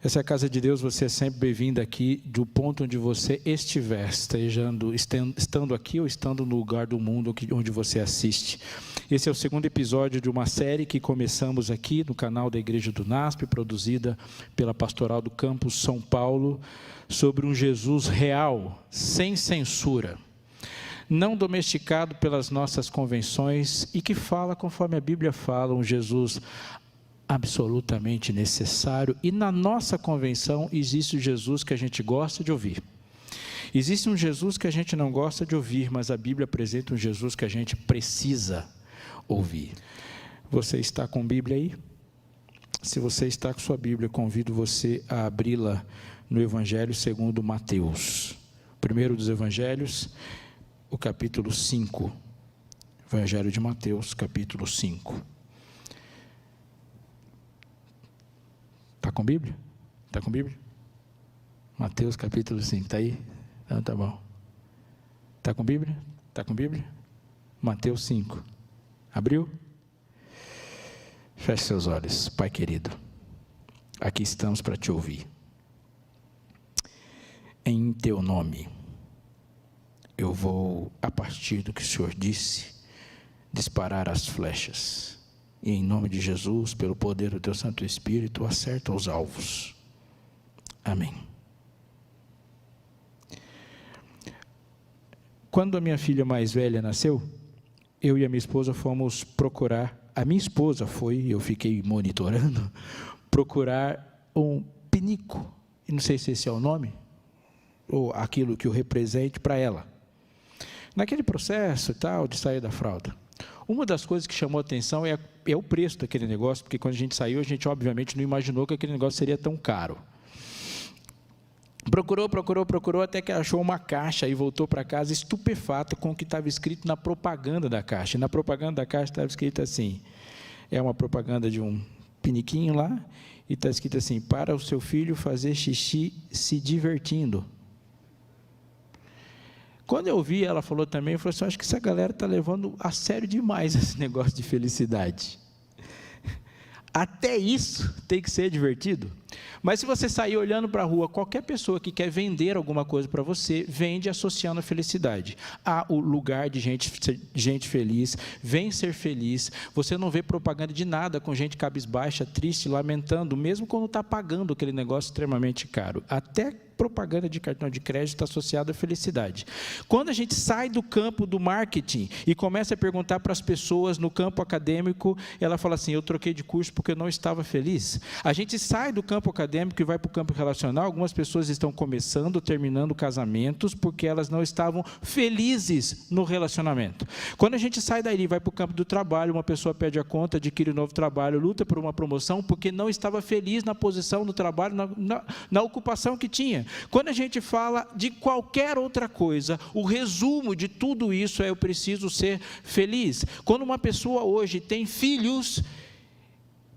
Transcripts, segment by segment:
Essa é a casa de Deus, você é sempre bem-vindo aqui, do ponto onde você estiver, estando aqui ou estando no lugar do mundo onde você assiste. Esse é o segundo episódio de uma série que começamos aqui no canal da Igreja do NASP, produzida pela Pastoral do Campus São Paulo, sobre um Jesus real, sem censura, não domesticado pelas nossas convenções e que fala conforme a Bíblia fala, um Jesus absolutamente necessário. E na nossa convenção existe o Jesus que a gente gosta de ouvir. Existe um Jesus que a gente não gosta de ouvir, mas a Bíblia apresenta um Jesus que a gente precisa ouvir. Você está com Bíblia aí? Se você está com sua Bíblia, convido você a abri-la no Evangelho segundo Mateus. Primeiro dos Evangelhos, o capítulo 5. Evangelho de Mateus, capítulo 5. Está com Bíblia? Está com Bíblia? Mateus, capítulo 5. Está aí? Não, tá bom. Está com Bíblia? Está com Bíblia? Mateus 5. Abriu? Feche seus olhos, Pai querido. Aqui estamos para te ouvir. Em teu nome, eu vou, a partir do que o Senhor disse, disparar as flechas. E em nome de Jesus, pelo poder do teu Santo Espírito, acerta os alvos. Amém. Quando a minha filha mais velha nasceu, eu e a minha esposa fomos procurar, a minha esposa foi, eu fiquei monitorando, procurar um pinico, e não sei se esse é o nome, ou aquilo que o represente para ela. Naquele processo tal, de sair da fralda, uma das coisas que chamou a atenção é o preço daquele negócio, porque quando a gente saiu, a gente obviamente não imaginou que aquele negócio seria tão caro. Procurou, até que achou uma caixa e voltou para casa estupefato com o que estava escrito na propaganda da caixa. E na propaganda da caixa estava escrito assim, é uma propaganda de um piniquinho lá, e está escrito assim, para o seu filho fazer xixi se divertindo. Quando eu vi, ela falou também, eu falei assim, acho que essa galera está levando a sério demais esse negócio de felicidade. Até isso tem que ser divertido. Mas se você sair olhando para a rua, qualquer pessoa que quer vender alguma coisa para você, vende associando a felicidade. Há o lugar de gente feliz, vem ser feliz. Você não vê propaganda de nada com gente cabisbaixa, triste, lamentando, mesmo quando está pagando aquele negócio extremamente caro. Até propaganda de cartão de crédito está associada à felicidade. Quando a gente sai do campo do marketing e começa a perguntar para as pessoas no campo acadêmico, ela fala assim, eu troquei de curso porque eu não estava feliz. A gente sai do campo acadêmico e vai para o campo relacional, algumas pessoas estão começando, terminando casamentos, porque elas não estavam felizes no relacionamento. Quando a gente sai daí e vai para o campo do trabalho, uma pessoa pede a conta, adquire um novo trabalho, luta por uma promoção, porque não estava feliz na posição do trabalho, na ocupação que tinha. Quando a gente fala de qualquer outra coisa, o resumo de tudo isso é eu preciso ser feliz. Quando uma pessoa hoje tem filhos,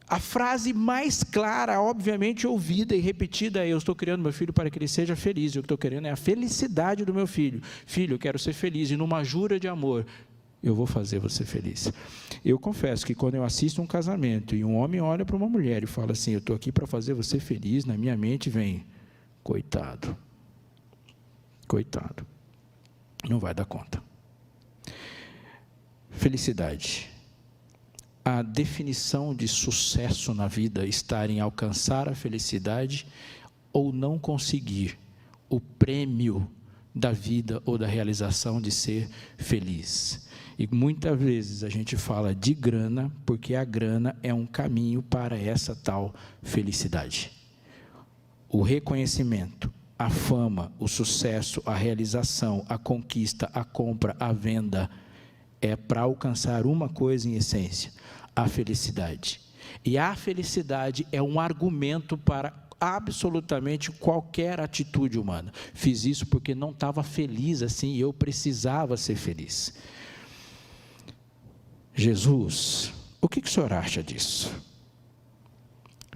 a frase mais clara, obviamente ouvida e repetida é, eu estou criando meu filho para que ele seja feliz, e o que estou querendo é a felicidade do meu filho. Filho, eu quero ser feliz, e numa jura de amor, eu vou fazer você feliz. Eu confesso que quando eu assisto um casamento, e um homem olha para uma mulher e fala assim, eu estou aqui para fazer você feliz, na minha mente vem, coitado, não vai dar conta. Felicidade. A definição de sucesso na vida está em alcançar a felicidade ou não conseguir o prêmio da vida ou da realização de ser feliz. E muitas vezes a gente fala de grana, porque a grana é um caminho para essa tal felicidade. O reconhecimento, a fama, o sucesso, a realização, a conquista, a compra, a venda, é para alcançar uma coisa em essência, a felicidade. E a felicidade é um argumento para absolutamente qualquer atitude humana. Fiz isso porque não estava feliz assim, e eu precisava ser feliz. Jesus, o que o senhor acha disso?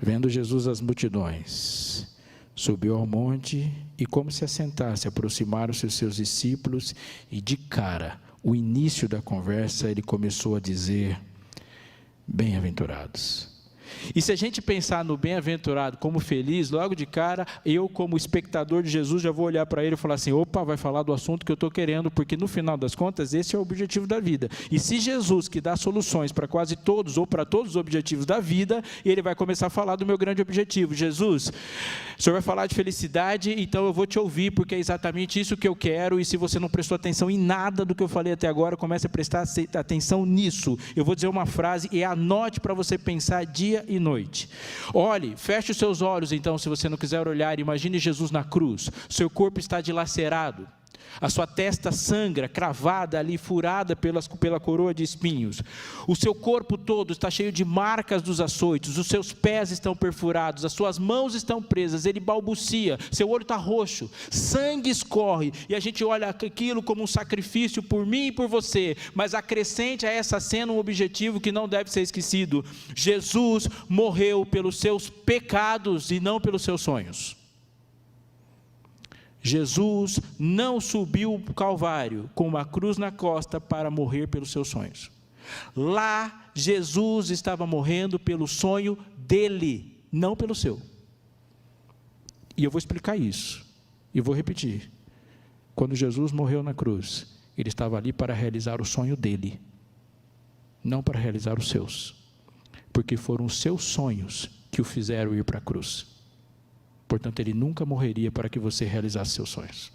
Vendo Jesus as multidões, subiu ao monte e, como se assentasse, aproximaram-se os seus discípulos e, de cara, o início da conversa, ele começou a dizer, bem-aventurados. E se a gente pensar no bem-aventurado como feliz, logo de cara, eu como espectador de Jesus já vou olhar para ele e falar assim, opa, vai falar do assunto que eu estou querendo, porque no final das contas esse é o objetivo da vida. E se Jesus, que dá soluções para quase todos ou para todos os objetivos da vida, ele vai começar a falar do meu grande objetivo. Jesus, o Senhor vai falar de felicidade, então eu vou te ouvir, porque é exatamente isso que eu quero, e se você não prestou atenção em nada do que eu falei até agora, comece a prestar atenção nisso. Eu vou dizer uma frase e anote para você pensar dia e noite. Olhe, feche os seus olhos então, se você não quiser olhar, imagine Jesus na cruz, seu corpo está dilacerado, a sua testa sangra, cravada ali, furada pela coroa de espinhos, o seu corpo todo está cheio de marcas dos açoites, os seus pés estão perfurados, as suas mãos estão presas, ele balbucia, seu olho está roxo, sangue escorre, e a gente olha aquilo como um sacrifício por mim e por você, mas acrescente a essa cena um objetivo que não deve ser esquecido: Jesus morreu pelos seus pecados e não pelos seus sonhos. Jesus não subiu o Calvário com uma cruz na costa para morrer pelos seus sonhos. Lá, Jesus estava morrendo pelo sonho dele, não pelo seu. E eu vou explicar isso, e vou repetir. Quando Jesus morreu na cruz, ele estava ali para realizar o sonho dele, não para realizar os seus, porque foram os seus sonhos que o fizeram ir para a cruz. Portanto, ele nunca morreria para que você realizasse seus sonhos.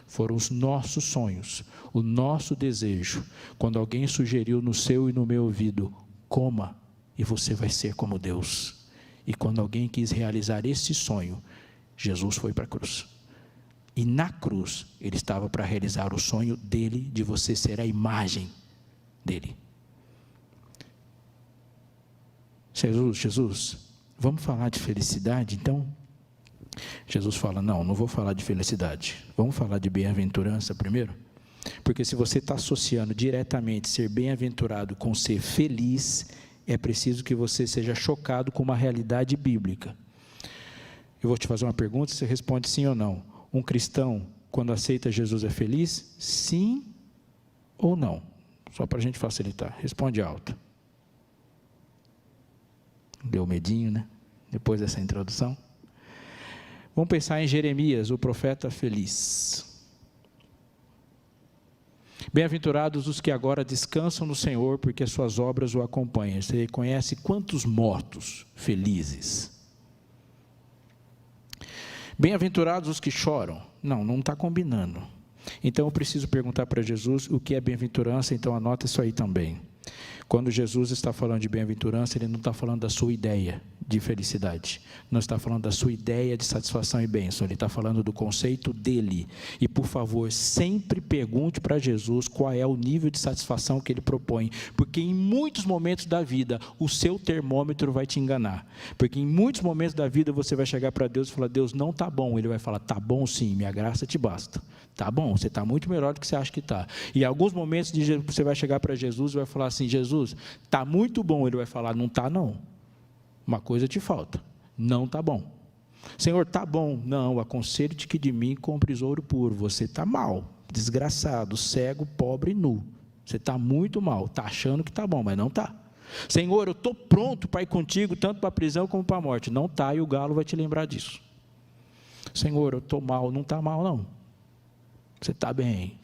Foram os nossos sonhos, o nosso desejo. Quando alguém sugeriu no seu e no meu ouvido, coma e você vai ser como Deus. E quando alguém quis realizar esse sonho, Jesus foi para a cruz. E na cruz, ele estava para realizar o sonho dele, de você ser a imagem dele. Jesus, vamos falar de felicidade então? Jesus fala, não vou falar de felicidade, vamos falar de bem-aventurança primeiro, porque se você está associando diretamente ser bem-aventurado com ser feliz, é preciso que você seja chocado com uma realidade bíblica. Eu vou te fazer uma pergunta, você responde sim ou não. Um cristão, quando aceita Jesus, é feliz? Sim ou não? Só para a gente facilitar, responde alto. Deu medinho, né? Depois dessa introdução. Vamos pensar em Jeremias, o profeta feliz. Bem-aventurados os que agora descansam no Senhor, porque as suas obras o acompanham. Você conhece quantos mortos felizes? Bem-aventurados os que choram. Não está combinando. Então eu preciso perguntar para Jesus o que é bem-aventurança, então anota isso aí também. Quando Jesus está falando de bem-aventurança, ele não está falando da sua ideia de felicidade, não está falando da sua ideia de satisfação e bênção, ele está falando do conceito dele. E por favor, sempre pergunte para Jesus qual é o nível de satisfação que ele propõe, porque em muitos momentos da vida, o seu termômetro vai te enganar, porque em muitos momentos da vida você vai chegar para Deus e falar, Deus, não está bom. Ele vai falar, está bom sim, minha graça te basta, está bom, você está muito melhor do que você acha que está. E em alguns momentos você vai chegar para Jesus e vai falar assim, Jesus, está muito bom. Ele vai falar, não está não, uma coisa te falta, não está bom. Senhor, está bom, não, aconselho-te que de mim compres ouro puro. Você está mal, desgraçado, cego, pobre e nu, você está muito mal, está achando que está bom, mas não está. Senhor, eu estou pronto para ir contigo, tanto para a prisão como para a morte. Não está, e o galo vai te lembrar disso. Senhor, eu estou mal, não está mal não, você está bem,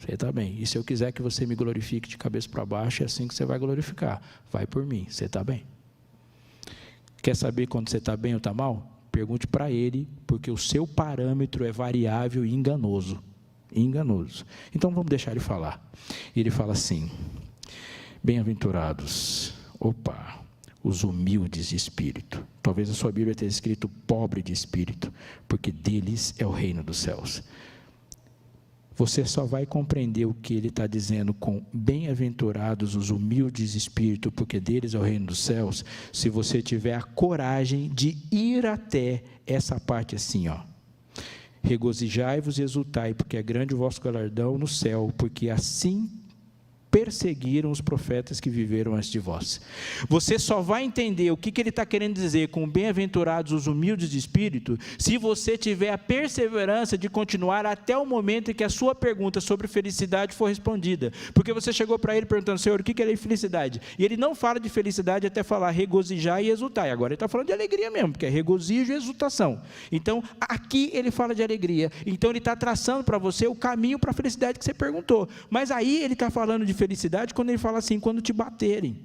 e se eu quiser que você me glorifique de cabeça para baixo, é assim que você vai glorificar, vai por mim, você está bem. Quer saber quando você está bem ou está mal? Pergunte para ele, porque o seu parâmetro é variável e enganoso. Então vamos deixar ele falar. Ele fala assim, bem-aventurados, os humildes de espírito. Talvez a sua Bíblia tenha escrito pobre de espírito, porque deles é o reino dos céus. Você só vai compreender o que ele está dizendo com bem-aventurados os humildes de espírito, porque deles é o reino dos céus, se você tiver a coragem de ir até essa parte assim, regozijai-vos e exultai, porque é grande o vosso galardão no céu, porque assim perseguiram os profetas que viveram antes de vós. Você só vai entender o que ele está querendo dizer com bem-aventurados os humildes de espírito, se você tiver a perseverança de continuar até o momento em que a sua pergunta sobre felicidade for respondida. Porque você chegou para ele perguntando, Senhor, o que é felicidade? E ele não fala de felicidade até falar regozijar e exultar. E agora ele está falando de alegria mesmo, porque é regozijo e exultação. Então, aqui ele fala de alegria. Então, ele está traçando para você o caminho para a felicidade que você perguntou. Mas aí ele está falando de felicidade quando ele fala assim, quando te baterem.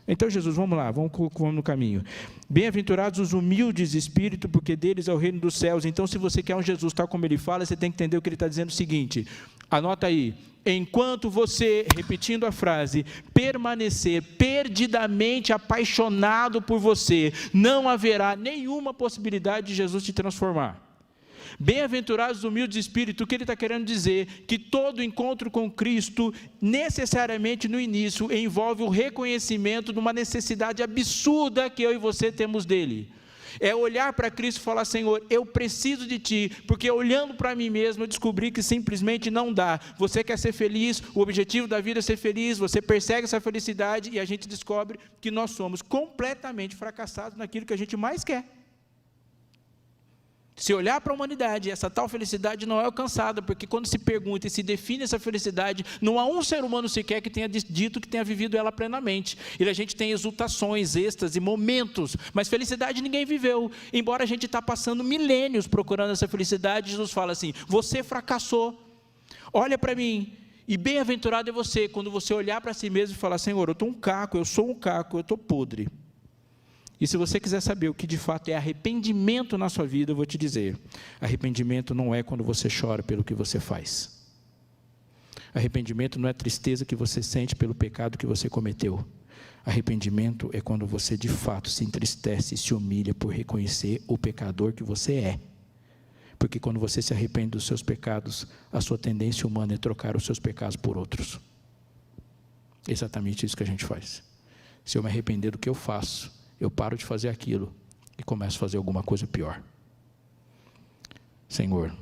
Então, Jesus, vamos lá, vamos no caminho. Bem-aventurados os humildes de espírito, porque deles é o reino dos céus. Então, se você quer um Jesus tal como ele fala, você tem que entender o que ele está dizendo o seguinte, anota aí, enquanto você, repetindo a frase, permanecer perdidamente apaixonado por você, não haverá nenhuma possibilidade de Jesus te transformar. Bem-aventurados os humildes de espírito, o que ele está querendo dizer? Que todo encontro com Cristo, necessariamente no início, envolve o reconhecimento de uma necessidade absurda que eu e você temos dele. É olhar para Cristo e falar, Senhor, eu preciso de Ti, porque olhando para mim mesmo, eu descobri que simplesmente não dá. Você quer ser feliz, o objetivo da vida é ser feliz, você persegue essa felicidade e a gente descobre que nós somos completamente fracassados naquilo que a gente mais quer. Se olhar para a humanidade, essa tal felicidade não é alcançada, porque quando se pergunta e se define essa felicidade, não há um ser humano sequer que tenha dito que tenha vivido ela plenamente. E a gente tem exultações, êxtase, momentos, mas felicidade ninguém viveu. Embora a gente está passando milênios procurando essa felicidade, Jesus fala assim, você fracassou, olha para mim, e bem-aventurado é você, quando você olhar para si mesmo e falar, Senhor, eu estou um caco, eu sou um caco, eu estou podre. E se você quiser saber o que de fato é arrependimento na sua vida, eu vou te dizer, arrependimento não é quando você chora pelo que você faz. Arrependimento não é tristeza que você sente pelo pecado que você cometeu. Arrependimento é quando você de fato se entristece e se humilha por reconhecer o pecador que você é. Porque quando você se arrepende dos seus pecados, a sua tendência humana é trocar os seus pecados por outros. É exatamente isso que a gente faz. Se eu me arrepender do que eu faço, eu paro de fazer aquilo e começo a fazer alguma coisa pior. Senhor,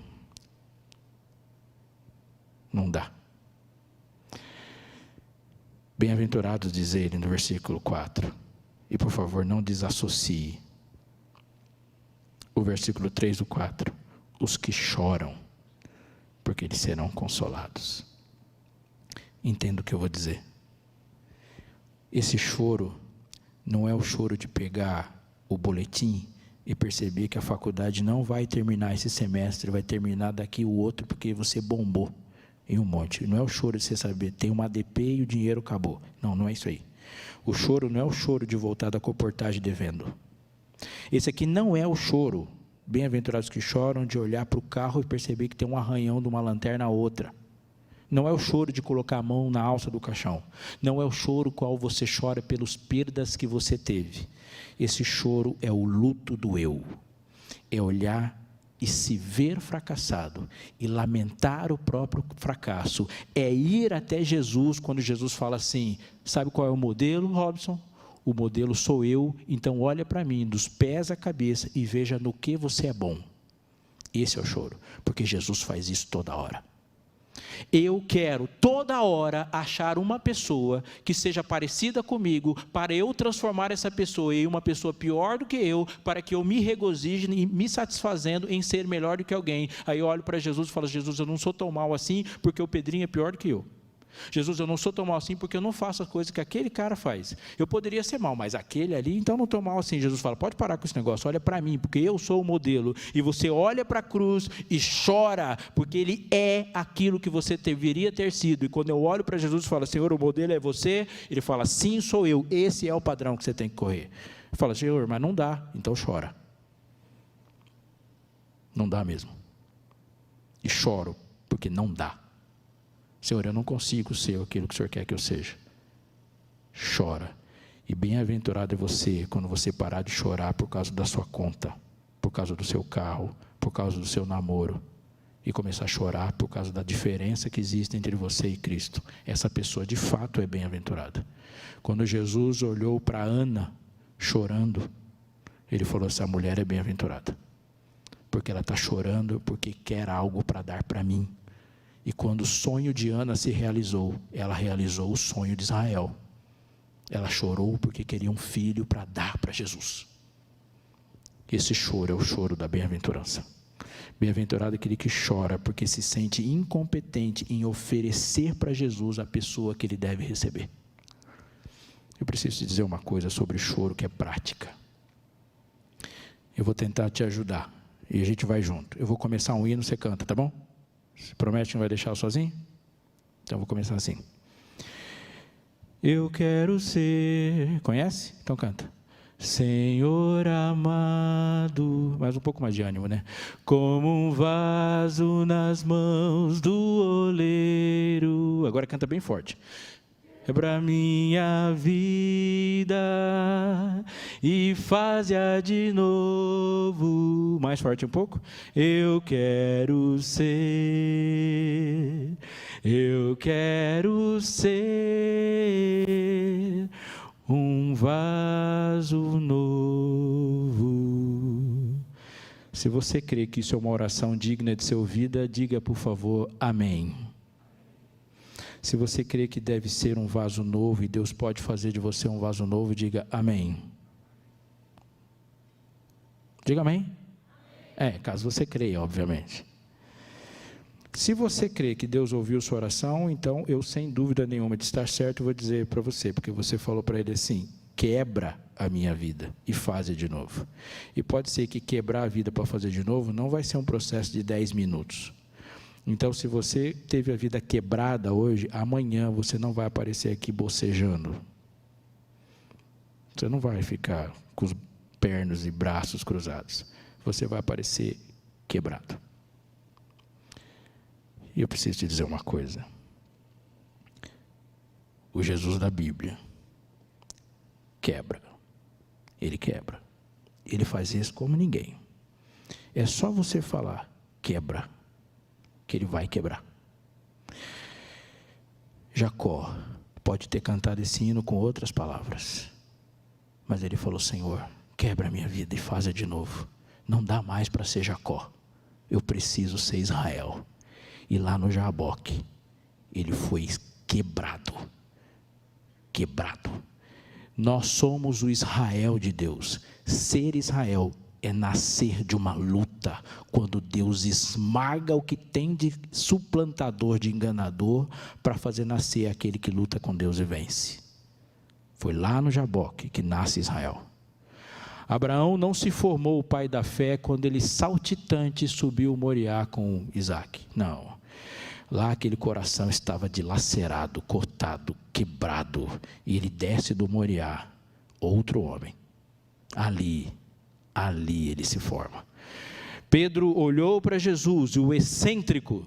não dá. Bem-aventurados, diz ele no versículo 4, e por favor não desassocie o versículo 3 do 4, os que choram, porque eles serão consolados. Entenda o que eu vou dizer. Esse choro não é o choro de pegar o boletim e perceber que a faculdade não vai terminar esse semestre, vai terminar daqui o outro, porque você bombou em um monte. Não é o choro de você saber, tem uma ADP e o dinheiro acabou. Não, não é isso aí. O choro não é o choro de voltar da comportagem devendo. Esse aqui não é o choro, bem-aventurados que choram, de olhar para o carro e perceber que tem um arranhão de uma lanterna a outra. Não é o choro de colocar a mão na alça do caixão. Não é o choro qual você chora pelas perdas que você teve. Esse choro é o luto do eu. É olhar e se ver fracassado e lamentar o próprio fracasso. É ir até Jesus quando Jesus fala assim, sabe qual é o modelo, Robson? O modelo sou eu, então olha para mim, dos pés à cabeça e veja no que você é bom. Esse é o choro, porque Jesus faz isso toda hora. Eu quero toda hora achar uma pessoa que seja parecida comigo, para eu transformar essa pessoa em uma pessoa pior do que eu, para que eu me regozije e me satisfazendo em ser melhor do que alguém. Aí eu olho para Jesus e falo, Jesus, eu não sou tão mal assim, porque o Pedrinho é pior do que eu. Jesus, eu não sou tão mal assim, porque eu não faço as coisas que aquele cara faz. Eu poderia ser mal, mas aquele ali, então não estou mal assim. Jesus fala, pode parar com esse negócio, olha para mim, porque eu sou o modelo. E você olha para a cruz e chora, porque ele é aquilo que você deveria ter sido. E quando eu olho para Jesus e falo, Senhor, o modelo é você, ele fala, sim, sou eu, esse é o padrão que você tem que correr. Eu falo, Senhor, mas não dá, então chora. Não dá mesmo. E choro, porque não dá. Senhor, eu não consigo ser aquilo que o Senhor quer que eu seja. Chora. E bem-aventurado é você quando você parar de chorar por causa da sua conta, por causa do seu carro, por causa do seu namoro, e começar a chorar por causa da diferença que existe entre você e Cristo. Essa pessoa de fato é bem-aventurada. Quando Jesus olhou para Ana chorando, ele falou, essa mulher é bem-aventurada, porque ela está chorando porque quer algo para dar para mim. E quando o sonho de Ana se realizou, ela realizou o sonho de Israel. Ela chorou porque queria um filho para dar para Jesus. Esse choro é o choro da bem-aventurança. Bem-aventurado aquele que chora porque se sente incompetente em oferecer para Jesus a pessoa que ele deve receber. Eu preciso te dizer uma coisa sobre choro que é prática. Eu vou tentar te ajudar e a gente vai junto. Eu vou começar um hino, você canta, tá bom? Você promete que não vai deixar eu sozinho? Então eu vou começar assim. Eu quero ser... Conhece? Então canta. Senhor amado, mais um pouco mais de ânimo, né? Como um vaso nas mãos do oleiro. Agora canta bem forte. Quebra minha vida e faz-a de novo. Mais forte um pouco. Eu quero ser um vaso novo. Se você crê que isso é uma oração digna de ser ouvida, diga por favor, amém. Se você crê que deve ser um vaso novo e Deus pode fazer de você um vaso novo, diga amém. Diga amém. Caso você creia, obviamente. Se você crê que Deus ouviu sua oração, então eu, sem dúvida nenhuma de estar certo, vou dizer para você, porque você falou para ele assim, quebra a minha vida e faz de novo. E pode ser que quebrar a vida para fazer de novo não vai ser um processo de 10 minutos. Então, se você teve a vida quebrada hoje, amanhã você não vai aparecer aqui bocejando. Você não vai ficar com os pernas e braços cruzados. Você vai aparecer quebrado. E eu preciso te dizer uma coisa. O Jesus da Bíblia quebra. Ele quebra. Ele faz isso como ninguém. É só você falar, quebra, que ele vai quebrar. Jacó pode ter cantado esse hino com outras palavras, mas ele falou, Senhor, quebra a minha vida e faz de novo. Não dá mais para ser Jacó. Eu preciso ser Israel. E lá no Jaboque, ele foi quebrado. Quebrado. Nós somos o Israel de Deus. Ser Israel é nascer de uma luta, quando Deus esmaga o que tem de suplantador, de enganador, para fazer nascer aquele que luta com Deus e vence. Foi lá no Jaboque que nasce Israel. Abraão não se formou o pai da fé quando ele saltitante subiu o Moriá com Isaac. Não. Lá aquele coração estava dilacerado, cortado, quebrado, e ele desce do Moriá, outro homem. Ali ele se forma. Pedro olhou para Jesus, o excêntrico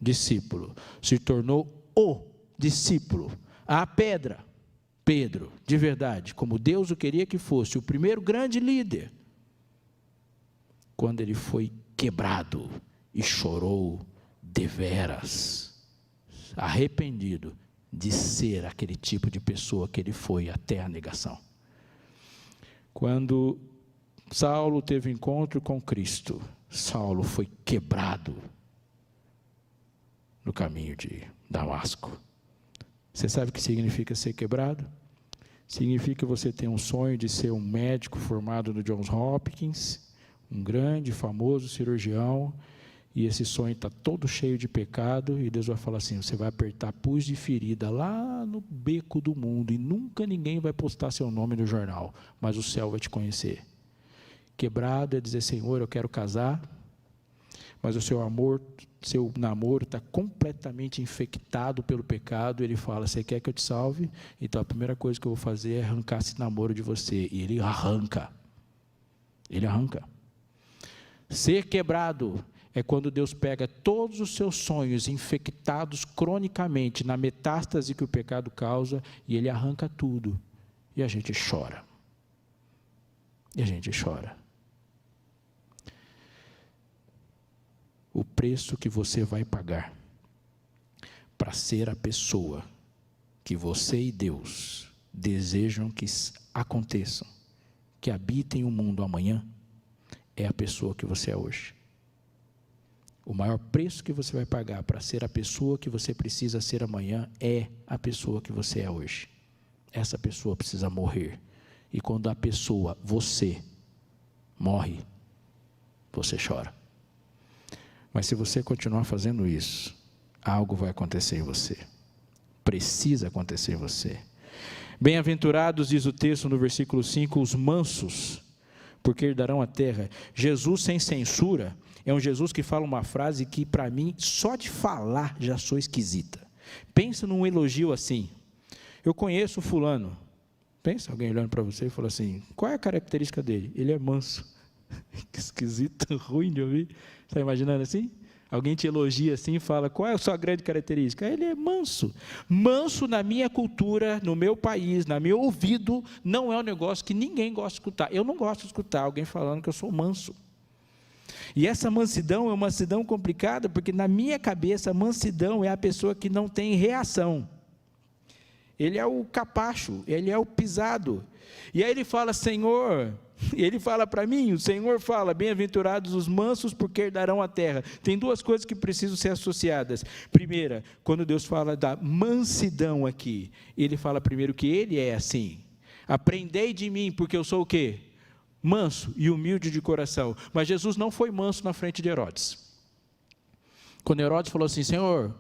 discípulo, se tornou o discípulo, a pedra. Pedro, de verdade, como Deus o queria que fosse, o primeiro grande líder, quando ele foi quebrado e chorou deveras, arrependido de ser aquele tipo de pessoa que ele foi até a negação. Quando Saulo teve encontro com Cristo, Saulo foi quebrado no caminho de Damasco. Você sabe o que significa ser quebrado? Significa você ter um sonho de ser um médico formado no Johns Hopkins, um grande, famoso cirurgião, e esse sonho está todo cheio de pecado, e Deus vai falar assim, você vai apertar pus de ferida lá no beco do mundo, e nunca ninguém vai postar seu nome no jornal, mas o céu vai te conhecer. Quebrado é dizer, Senhor, eu quero casar, mas o seu namoro está completamente infectado pelo pecado. Ele fala, você quer que eu te salve? Então a primeira coisa que eu vou fazer é arrancar esse namoro de você. E ele arranca. Ser quebrado é quando Deus pega todos os seus sonhos infectados cronicamente na metástase que o pecado causa, e ele arranca tudo. E a gente chora. O preço que você vai pagar para ser a pessoa que você e Deus desejam que aconteçam, que habitem o mundo amanhã, é a pessoa que você é hoje. O maior preço que você vai pagar para ser a pessoa que você precisa ser amanhã é a pessoa que você é hoje. Essa pessoa precisa morrer. E quando a pessoa, você, morre, você chora. Mas se você continuar fazendo isso, algo vai acontecer em você. Precisa acontecer em você. Bem-aventurados, diz o texto no versículo 5, os mansos, porque herdarão a terra. Jesus sem censura é um Jesus que fala uma frase que para mim, só de falar já sou esquisita. Pensa num elogio assim: eu conheço fulano. Pensa alguém olhando para você e fala assim: qual é a característica dele? Ele é manso. Que esquisito, ruim de ouvir. Está imaginando assim? Alguém te elogia assim e fala: qual é a sua grande característica? Ele é manso. Manso na minha cultura, no meu país, no meu ouvido, não é um negócio que ninguém gosta de escutar. Eu não gosto de escutar alguém falando que eu sou manso. E essa mansidão é uma mansidão complicada, porque na minha cabeça a mansidão é a pessoa que não tem reação. Ele é o capacho, ele é o pisado. E aí ele fala: Senhor, ele fala para mim, o Senhor fala: bem-aventurados os mansos, porque herdarão a terra. Tem duas coisas que precisam ser associadas. Primeira, quando Deus fala da mansidão aqui, ele fala primeiro que ele é assim: aprendei de mim, porque eu sou o quê? Manso e humilde de coração. Mas Jesus não foi manso na frente de Herodes. Quando Herodes falou assim: Senhor,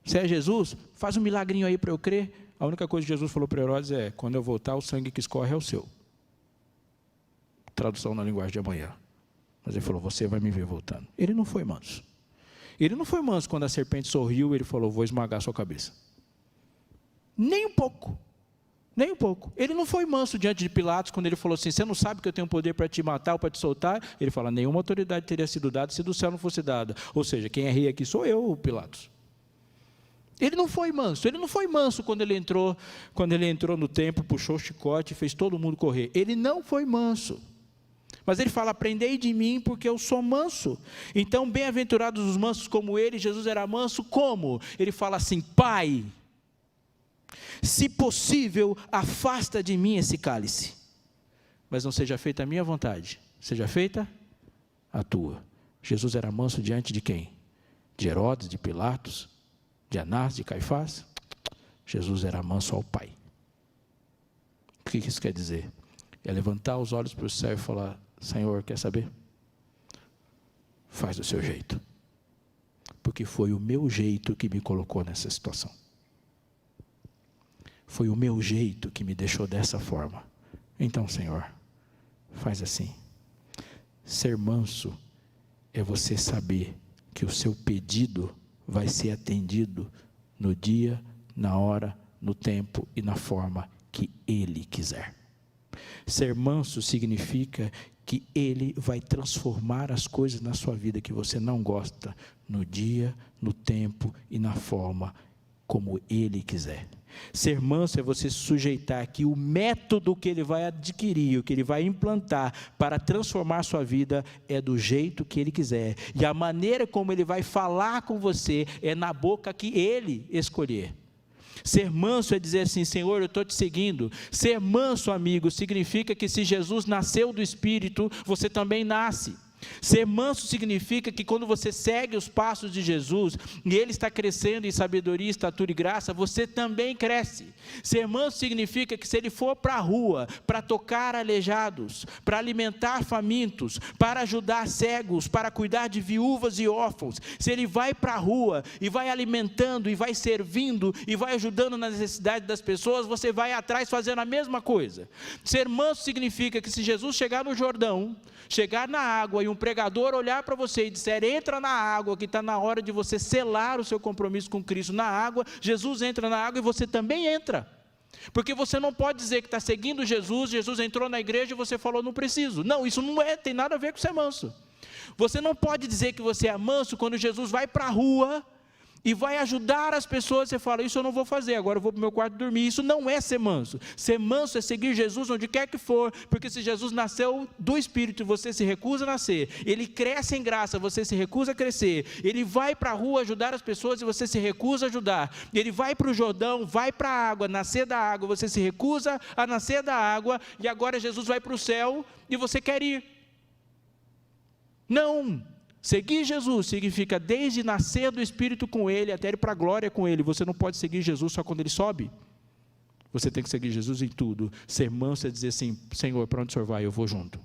você é Jesus? Faz um milagrinho aí para eu crer. A única coisa que Jesus falou para Herodes é: quando eu voltar, o sangue que escorre é o seu. Tradução na linguagem de amanhã. Mas ele falou: você vai me ver voltando. Ele não foi manso. Ele não foi manso quando a serpente sorriu, ele falou: vou esmagar a sua cabeça. Nem um pouco. Nem um pouco. Ele não foi manso diante de Pilatos, quando ele falou assim: você não sabe que eu tenho poder para te matar ou para te soltar? Ele fala: nenhuma autoridade teria sido dada se do céu não fosse dada. Ou seja, quem é rei aqui sou eu, Pilatos. Ele não foi manso. Ele não foi manso quando ele entrou no templo, puxou o chicote e fez todo mundo correr. Ele não foi manso. Mas ele fala: aprendei de mim, porque eu sou manso. Então, bem-aventurados os mansos como ele. Jesus era manso como? Ele fala assim: Pai, se possível, afasta de mim esse cálice, mas não seja feita a minha vontade, seja feita a tua. Jesus era manso diante de quem? De Herodes, de Pilatos, de Anás, de Caifás? Jesus era manso ao Pai. O que isso quer dizer? É levantar os olhos para o céu e falar: Senhor, quer saber? Faz do seu jeito, porque foi o meu jeito que me colocou nessa situação. Foi o meu jeito que me deixou dessa forma. Então, Senhor, faz assim. Ser manso é você saber que o seu pedido vai ser atendido no dia, na hora, no tempo e na forma que Ele quiser. Ser manso significa que Ele vai transformar as coisas na sua vida que você não gosta, no dia, no tempo e na forma como Ele quiser. Ser manso é você se sujeitar que o método que Ele vai adquirir, o que Ele vai implantar para transformar a sua vida é do jeito que Ele quiser. E a maneira como Ele vai falar com você é na boca que Ele escolher. Ser manso é dizer assim: Senhor, eu estou te seguindo. Ser manso, amigo, significa que se Jesus nasceu do Espírito, você também nasce. Ser manso significa que quando você segue os passos de Jesus, e Ele está crescendo em sabedoria, estatura e graça, você também cresce. Ser manso significa que se Ele for para a rua, para tocar aleijados, para alimentar famintos, para ajudar cegos, para cuidar de viúvas e órfãos, se Ele vai para a rua e vai alimentando, e vai servindo, e vai ajudando nas necessidades das pessoas, você vai atrás fazendo a mesma coisa. Ser manso significa que se Jesus chegar no Jordão, chegar na água, e um pregador olhar para você e disser: entra na água, que está na hora de você selar o seu compromisso com Cristo na água, Jesus entra na água e você também entra, porque você não pode dizer que está seguindo Jesus, Jesus entrou na igreja e você falou: não preciso. Não, isso não tem nada a ver com ser manso. Você não pode dizer que você é manso quando Jesus vai para a rua e vai ajudar as pessoas, você fala: isso eu não vou fazer, agora eu vou para o meu quarto dormir. Isso não é ser manso. Ser manso é seguir Jesus onde quer que for, porque se Jesus nasceu do Espírito e você se recusa a nascer, Ele cresce em graça, você se recusa a crescer, Ele vai para a rua ajudar as pessoas e você se recusa a ajudar, Ele vai para o Jordão, vai para a água, nascer da água, você se recusa a nascer da água, e agora Jesus vai para o céu e você quer ir. Não, Seguir Jesus significa desde nascer do Espírito com Ele, até ir para a glória com Ele. Você não pode seguir Jesus só quando Ele sobe. Você tem que seguir Jesus em tudo. Ser manso é dizer assim: Senhor, para onde o Senhor vai? Eu vou junto.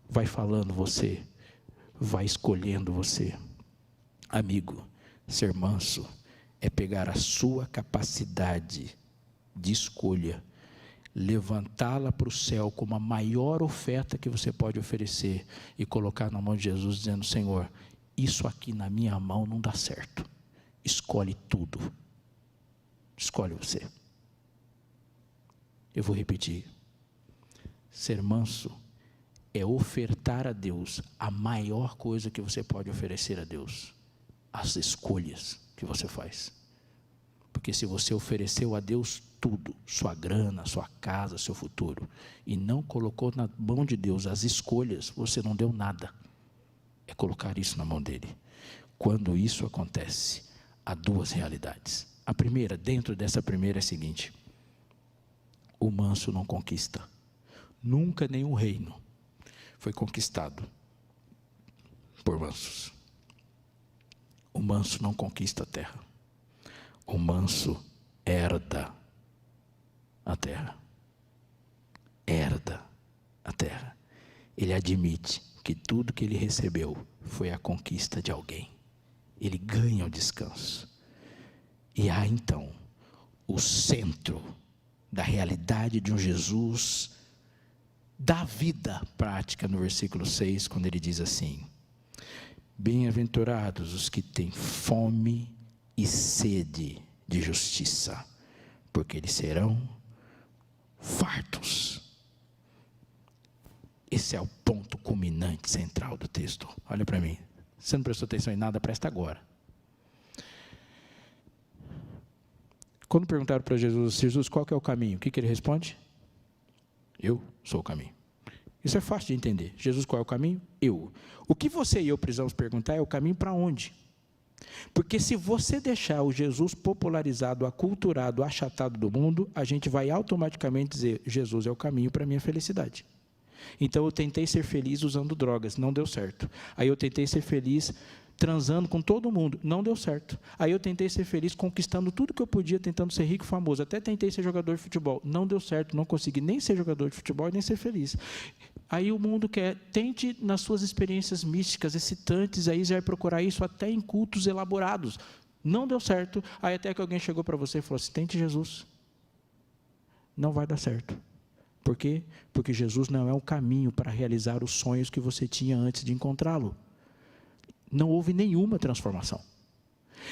Vai falando você, vai escolhendo você. Amigo, ser manso é pegar a sua capacidade de escolha, levantá-la para o céu como a maior oferta que você pode oferecer e colocar na mão de Jesus, dizendo: Senhor, isso aqui na minha mão não dá certo, escolhe tudo, escolhe você. Eu vou repetir: ser manso é ofertar a Deus a maior coisa que você pode oferecer a Deus, as escolhas que você faz. Porque se você ofereceu a Deus tudo, sua grana, sua casa, seu futuro, e não colocou na mão de Deus as escolhas, você não deu nada. É colocar isso na mão dele. Quando isso acontece, há duas realidades. A primeira, dentro dessa primeira, é a seguinte: o manso não conquista. Nunca nenhum reino foi conquistado por mansos. O manso não conquista a terra. O manso herda a terra. Herda a terra. Ele admite que tudo que ele recebeu foi a conquista de alguém. Ele ganha o descanso. E há então o centro da realidade de um Jesus da vida prática no versículo 6, quando ele diz assim: bem-aventurados os que têm fome e sede de justiça, porque eles serão fartos. Esse é o ponto culminante central do texto. Olha para mim, você não prestou atenção em nada, presta agora. Quando perguntaram para Jesus: Jesus, qual que é o caminho? O que ele responde? Eu sou o caminho. Isso é fácil de entender. Jesus, qual é o caminho? Eu. O que você e eu precisamos perguntar é o caminho para onde? Porque se você deixar o Jesus popularizado, aculturado, achatado do mundo, a gente vai automaticamente dizer: Jesus é o caminho para a minha felicidade. Então eu tentei ser feliz usando drogas, não deu certo. Aí eu tentei ser feliz transando com todo mundo, não deu certo. Aí eu tentei ser feliz conquistando tudo que eu podia, tentando ser rico e famoso. Até tentei ser jogador de futebol, não deu certo, não consegui nem ser jogador de futebol e nem ser feliz. Aí o mundo quer: tente nas suas experiências místicas, excitantes, aí você vai procurar isso até em cultos elaborados. Não deu certo. Aí até que alguém chegou para você e falou assim: tente Jesus. Não vai dar certo. Por quê? Porque Jesus não é o caminho para realizar os sonhos que você tinha antes de encontrá-lo. Não houve nenhuma transformação.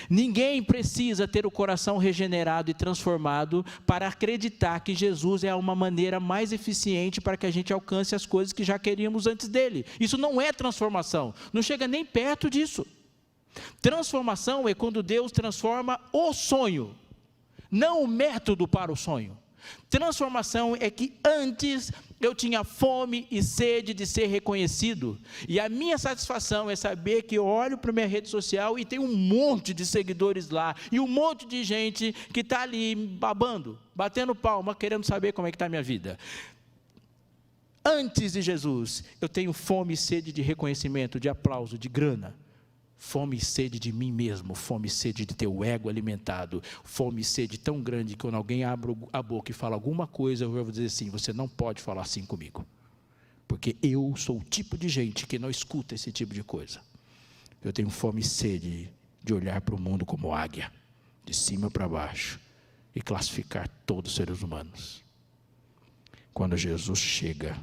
Ninguém precisa ter o coração regenerado e transformado para acreditar que Jesus é uma maneira mais eficiente para que a gente alcance as coisas que já queríamos antes dele. Isso não é transformação, não chega nem perto disso. Transformação é quando Deus transforma o sonho, não o método para o sonho. Transformação é que antes eu tinha fome e sede de ser reconhecido, e a minha satisfação é saber que eu olho para a minha rede social e tem um monte de seguidores lá, e um monte de gente que está ali babando, batendo palma, querendo saber como é que está a minha vida. Antes de Jesus, eu tenho fome e sede de reconhecimento, de aplauso, de grana. Fome e sede de mim mesmo, fome e sede de ter o ego alimentado, fome e sede tão grande que quando alguém abre a boca e fala alguma coisa, eu vou dizer assim: você não pode falar assim comigo, porque eu sou o tipo de gente que não escuta esse tipo de coisa. Eu tenho fome e sede de olhar para o mundo como águia, de cima para baixo, e classificar todos os seres humanos. Quando Jesus chega,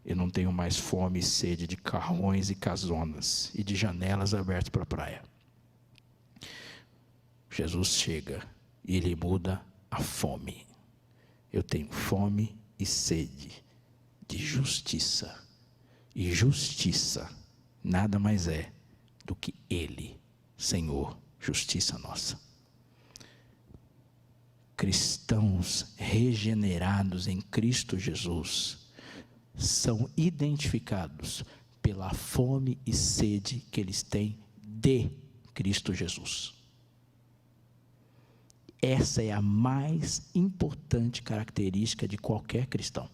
eu não tenho mais fome e sede de carrões e casonas e de janelas abertas para a praia. Jesus chega e Ele muda a fome. Eu tenho fome e sede de justiça. E justiça nada mais é do que Ele, Senhor, justiça nossa. Cristãos regenerados em Cristo Jesus são identificados pela fome e sede que eles têm de Cristo Jesus. Essa é a mais importante característica de qualquer cristão.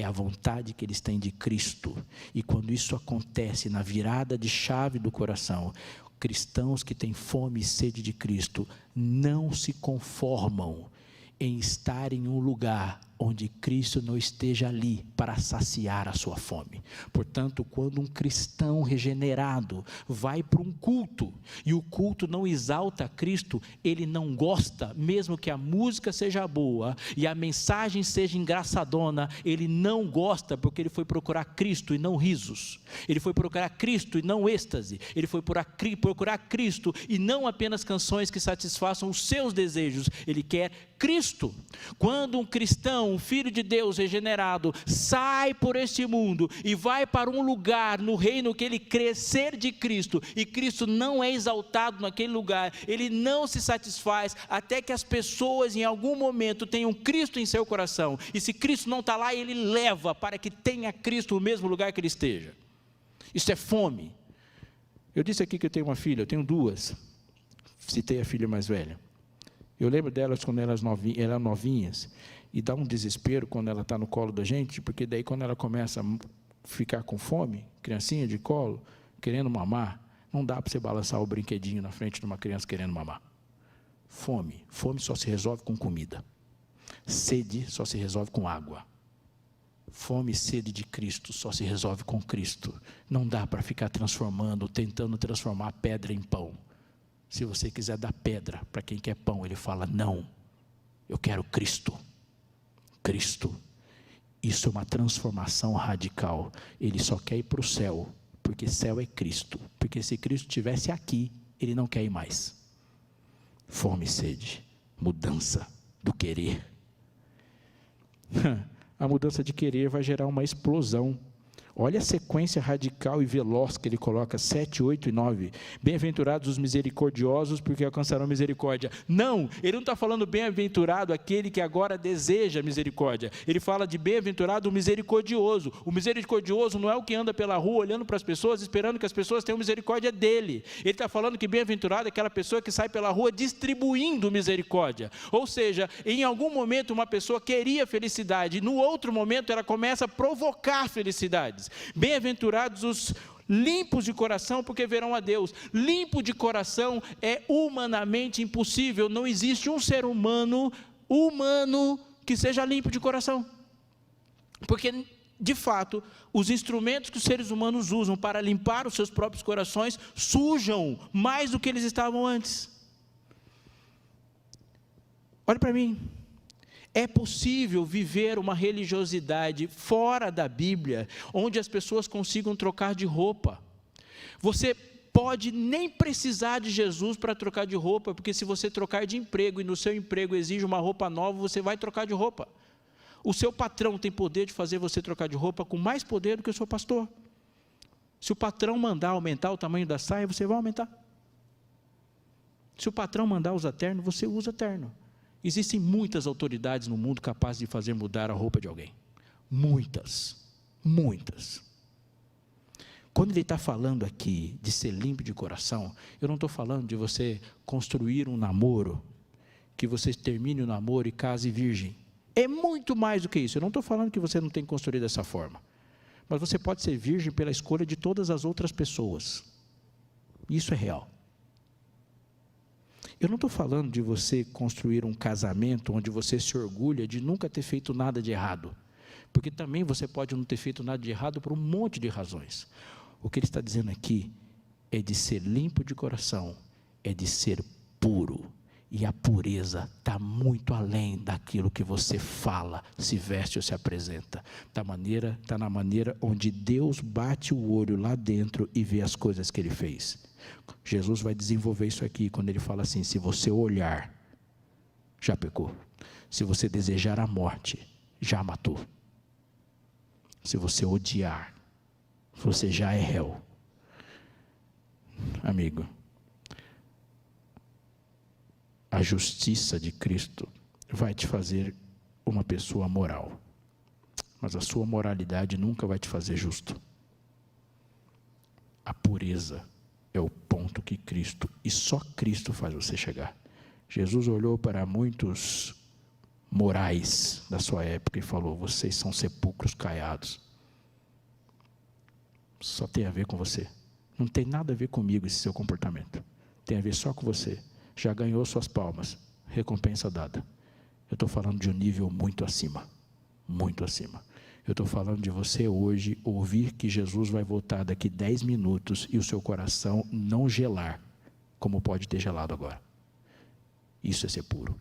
é a vontade que eles têm de Cristo. E quando isso acontece na virada de chave do coração, cristãos que têm fome e sede de Cristo não se conformam em estar em um lugar onde Cristo não esteja ali para saciar a sua fome. Portanto, quando um cristão regenerado vai para um culto, e o culto não exalta Cristo, ele não gosta, mesmo que a música seja boa, e a mensagem seja engraçadona, ele não gosta, porque ele foi procurar Cristo e não risos, ele foi procurar Cristo e não êxtase, ele foi procurar Cristo e não apenas canções que satisfaçam os seus desejos, ele quer Cristo. Quando um cristão, um filho de Deus regenerado, sai por este mundo e vai para um lugar no reino que ele crê ser de Cristo, e Cristo não é exaltado naquele lugar, ele não se satisfaz até que as pessoas em algum momento tenham Cristo em seu coração, e se Cristo não está lá, ele leva para que tenha Cristo no mesmo lugar que ele esteja. Isso é fome. Eu disse aqui que eu tenho uma filha, eu tenho duas, citei a filha mais velha. Eu lembro delas quando elas eram novinhas, e dá um desespero quando ela está no colo da gente, porque daí quando ela começa a ficar com fome, criancinha de colo, querendo mamar, não dá para você balançar o brinquedinho na frente de uma criança querendo mamar. Fome só se resolve com comida. Sede só se resolve com água. Fome e sede de Cristo só se resolve com Cristo. Não dá para ficar tentando transformar pedra em pão. Se você quiser dar pedra para quem quer pão, ele fala, não, eu quero Cristo. Cristo. Isso é uma transformação radical. Ele só quer ir para o céu, porque céu é Cristo. Porque se Cristo estivesse aqui, ele não quer ir mais. Fome e sede, mudança do querer. A mudança de querer vai gerar uma explosão. Olha a sequência radical e veloz que ele coloca, 7, 8 e 9. Bem-aventurados os misericordiosos, porque alcançarão misericórdia. Não, ele não está falando bem-aventurado aquele que agora deseja misericórdia. Ele fala de bem-aventurado o misericordioso. O misericordioso não é o que anda pela rua olhando para as pessoas, esperando que as pessoas tenham misericórdia dele. Ele está falando que bem-aventurado é aquela pessoa que sai pela rua distribuindo misericórdia. Ou seja, em algum momento uma pessoa queria felicidade, no outro momento ela começa a provocar felicidades. Bem-aventurados os limpos de coração, porque verão a Deus. Limpo de coração é humanamente impossível. Não existe um ser humano que seja limpo de coração, porque de fato os instrumentos que os seres humanos usam para limpar os seus próprios corações sujam mais do que eles estavam antes. Olha para mim. É possível viver uma religiosidade fora da Bíblia, onde as pessoas consigam trocar de roupa. Você pode nem precisar de Jesus para trocar de roupa, porque se você trocar de emprego e no seu emprego exige uma roupa nova, você vai trocar de roupa. O seu patrão tem poder de fazer você trocar de roupa com mais poder do que o seu pastor. Se o patrão mandar aumentar o tamanho da saia, você vai aumentar. Se o patrão mandar usar terno, você usa terno. Existem muitas autoridades no mundo capazes de fazer mudar a roupa de alguém. Muitas. Quando ele está falando aqui de ser limpo de coração, eu não estou falando de você construir um namoro, que você termine o namoro e case virgem. É muito mais do que isso. Eu não estou falando que você não tem que construir dessa forma. Mas você pode ser virgem pela escolha de todas as outras pessoas. Isso é real. Eu não estou falando de você construir um casamento onde você se orgulha de nunca ter feito nada de errado, porque também você pode não ter feito nada de errado por um monte de razões. O que ele está dizendo aqui é de ser limpo de coração, é de ser puro, e a pureza está muito além daquilo que você fala, se veste ou se apresenta. Está na maneira onde Deus bate o olho lá dentro e vê as coisas que Ele fez. Jesus vai desenvolver isso aqui quando Ele fala assim, se você olhar, já pecou. Se você desejar a morte, já matou. Se você odiar, você já é réu. Amigo, a justiça de Cristo vai te fazer uma pessoa moral, mas a sua moralidade nunca vai te fazer justo. A pureza é o ponto que Cristo, e só Cristo faz você chegar. Jesus olhou para muitos morais da sua época e falou: vocês são sepulcros caiados. Só tem a ver com você. Não tem nada a ver comigo esse seu comportamento. Tem a ver só com você. Já ganhou suas palmas. Recompensa dada. Eu estou falando de um nível muito acima. Muito acima. Eu estou falando de você hoje ouvir que Jesus vai voltar daqui 10 minutos e o seu coração não gelar, como pode ter gelado agora. Isso é ser puro.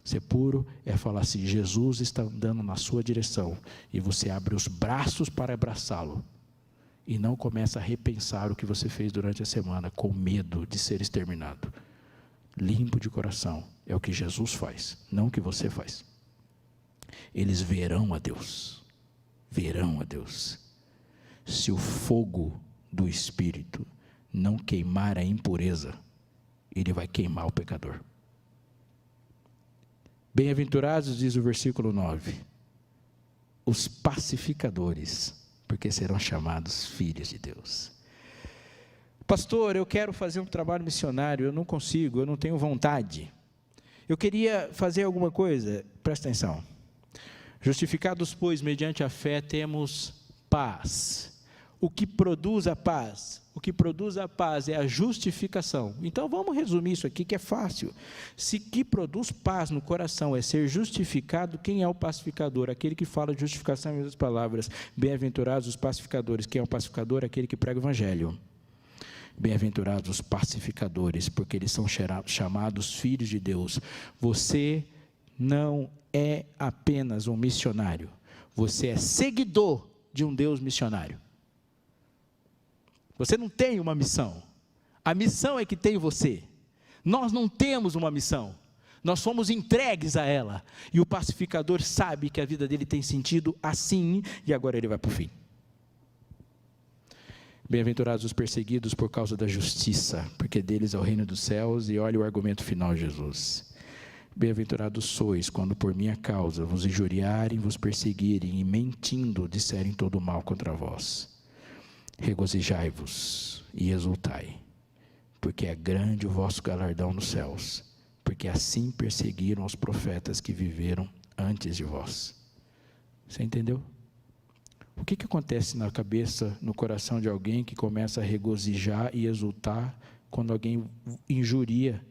Ser puro é falar assim: Jesus está andando na sua direção, e você abre os braços para abraçá-lo, e não começa a repensar o que você fez durante a semana, com medo de ser exterminado. Limpo de coração é o que Jesus faz, não o que você faz. Eles verão a Deus, verão a Deus. Se o fogo do Espírito não queimar a impureza, ele vai queimar o pecador. Bem-aventurados, diz o versículo 9, os pacificadores, porque serão chamados filhos de Deus. Pastor, eu quero fazer um trabalho missionário, eu não consigo, eu não tenho vontade. Eu queria fazer alguma coisa, presta atenção. Justificados, pois, mediante a fé, temos paz. O que produz a paz? O que produz a paz é a justificação. Então, vamos resumir isso aqui, que é fácil. Se que produz paz no coração é ser justificado, quem é o pacificador? Aquele que fala de justificação em outras palavras. Bem-aventurados os pacificadores. Quem é o pacificador? Aquele que prega o evangelho. Bem-aventurados os pacificadores, porque eles são chamados filhos de Deus. Você não é apenas um missionário, você é seguidor de um Deus missionário. Você não tem uma missão, a missão é que tem você. Nós não temos uma missão, nós fomos entregues a ela, e o pacificador sabe que a vida dele tem sentido assim, e agora ele vai para o fim. Bem-aventurados os perseguidos por causa da justiça, porque deles é o reino dos céus. E olha o argumento final de Jesus: bem-aventurados sois, quando por minha causa vos injuriarem, vos perseguirem, e mentindo disserem todo mal contra vós. Regozijai-vos e exultai, porque é grande o vosso galardão nos céus, porque assim perseguiram os profetas que viveram antes de vós. Você entendeu? O que acontece na cabeça, no coração de alguém que começa a regozijar e exultar quando alguém injuria,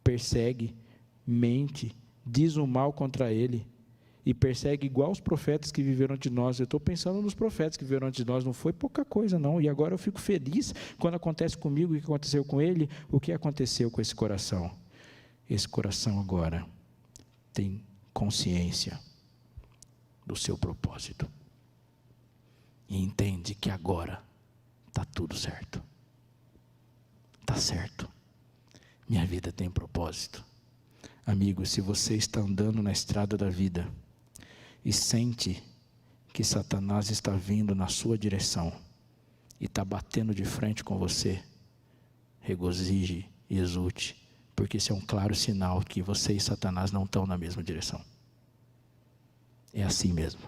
persegue, mente, diz o mal contra ele e persegue igual os profetas que viveram antes de nós? Eu estou pensando nos profetas que viveram antes de nós, não foi pouca coisa não, e agora eu fico feliz quando acontece comigo o que aconteceu com ele. O que aconteceu com esse coração? Esse coração agora tem consciência do seu propósito. E entende que agora está tudo certo. Está certo. Minha vida tem propósito. Amigo, se você está andando na estrada da vida e sente que Satanás está vindo na sua direção e está batendo de frente com você, regozije e exulte, porque isso é um claro sinal que você e Satanás não estão na mesma direção. É assim mesmo.